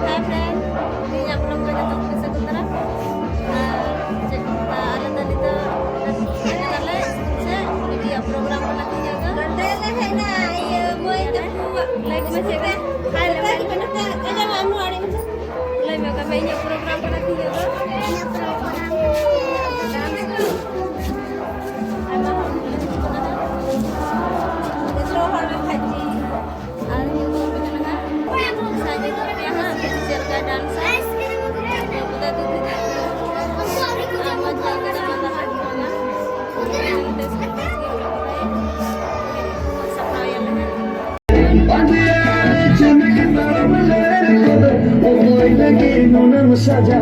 Hai friend, ini belum banyak tahu bisa kutara. Ala tadi tu ada lagi saya dia program lagi jaga. Ada lagi na, iya boy tu like macam ni. Hai lagi mana tu? Ada mana ada macam? Like macam banyak program lagi jaga. Banyak program. Saja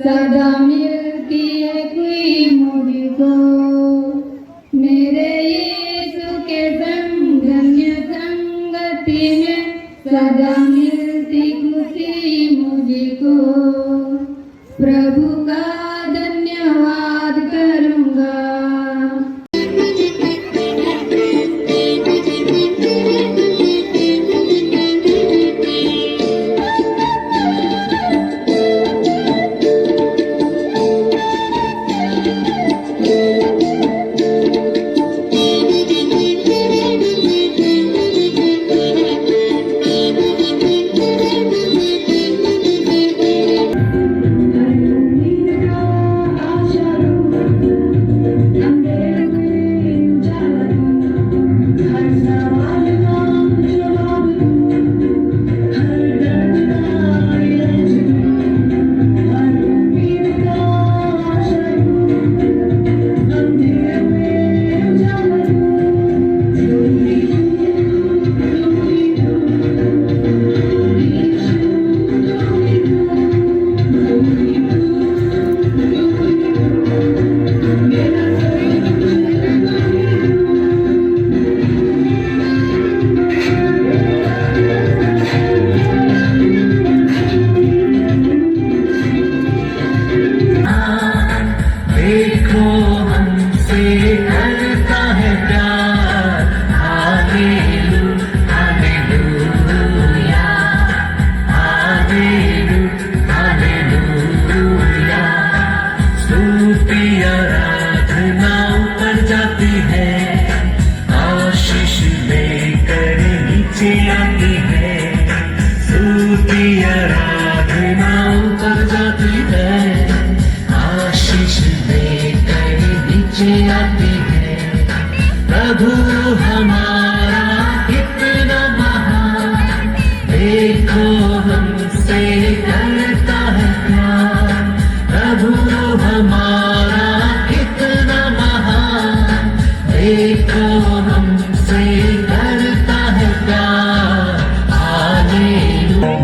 सदा मिलती है कोई मुझको मेरे यीशु के संग धन्य संगति में सदा मिलती खुशी मुझको प्रभु का धन्यवाद करूँगा प्रभु हमारा कितना महान देखो हमसे करता है प्यार प्रभु हमारा कितना महान देखो हमसे करता है प्यार हालेलुया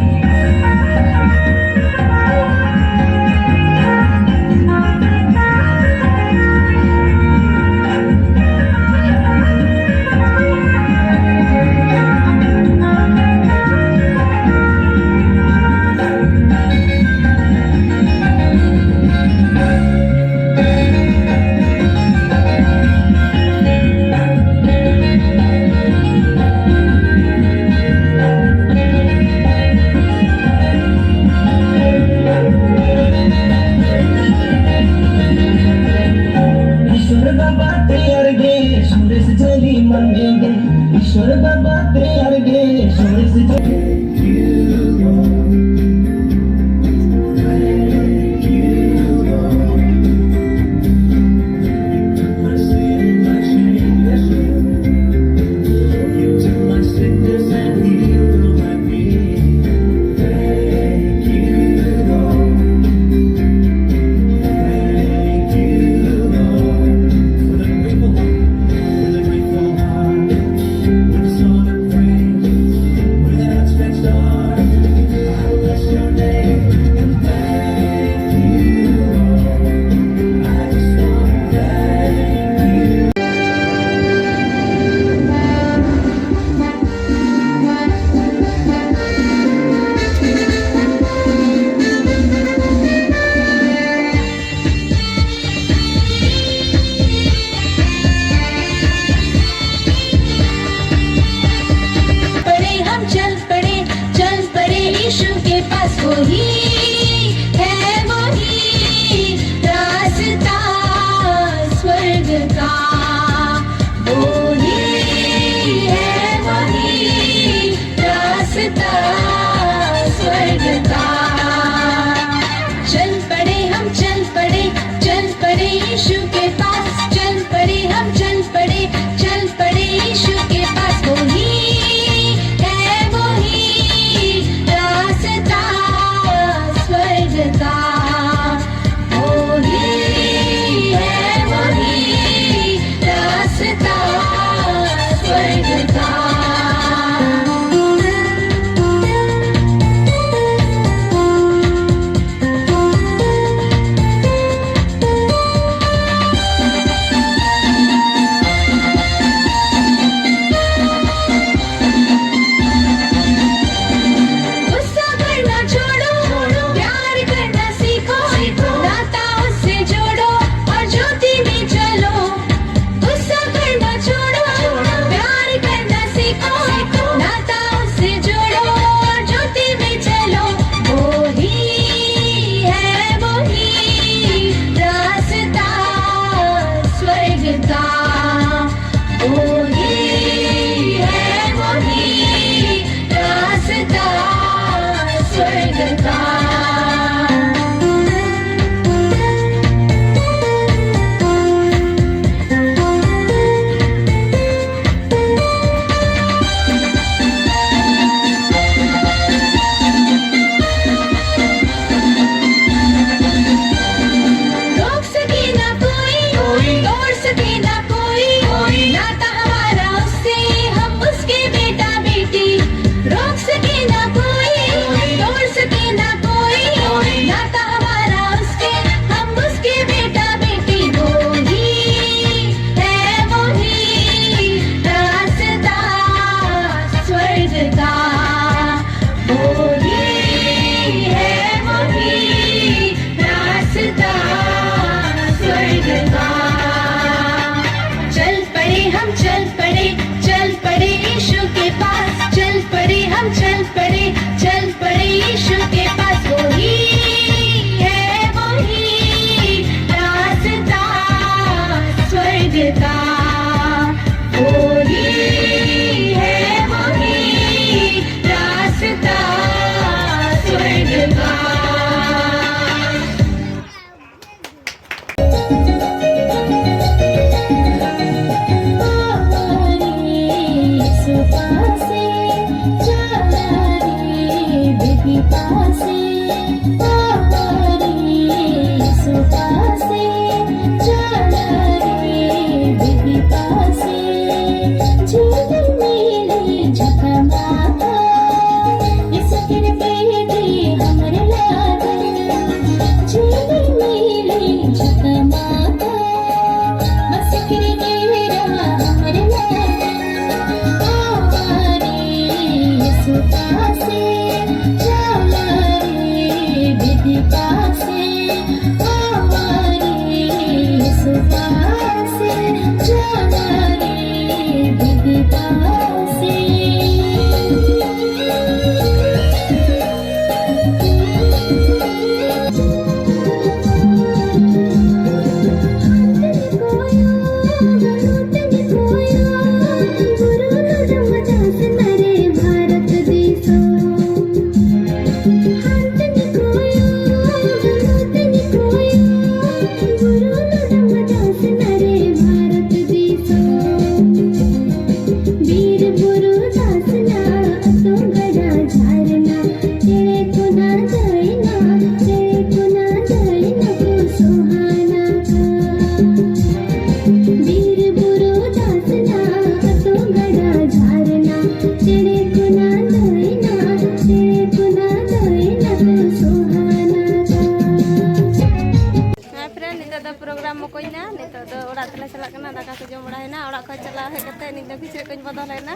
मोकोइना नितो दो ओड़ा तले चला कना दाका को जम बड़ा है ना ओड़ा को चला है कते नि दो किछ कोइन बदल है ना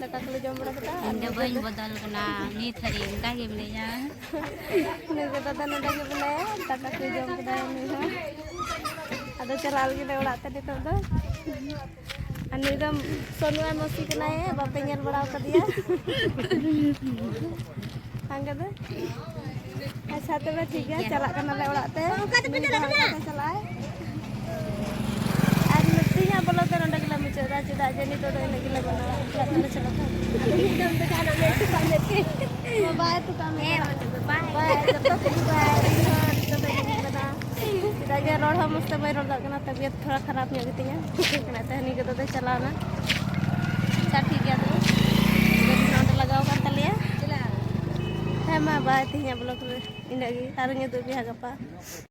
दाका को जम बड़ा कता इंदा बइन बदल कना नी थरी उनका के मिलेया ने के दादा ने दाके बोले दाका को जम कदा नि हो आदो चला लगी ले ओड़ा ते नितो दो अनि दम सोनुआ मसी कना है बापे नेल बड़ा कदिया हांगा दो अच्छा तो ठीक है चला करना ले उड़ाते उनका तो चला करना चला है आज मिट्टी या बोलो तो नंदा किला मुझे राजी दाजे नहीं तो इन किला बना चला चला एकदम तो खाना ले तो पाने के बाय तो काम है बाय जब तक बाय तो बना दागे रोड हम मस्त बाय रोड करना तबीयत थोड़ा खराब नहीं होती है कहना तो नहीं के तो चला ना अच्छा ठीक है तो नंदा लगाओ कर तलिया मा bye तिnya blog ini lagi taruhnya tuh pihak apa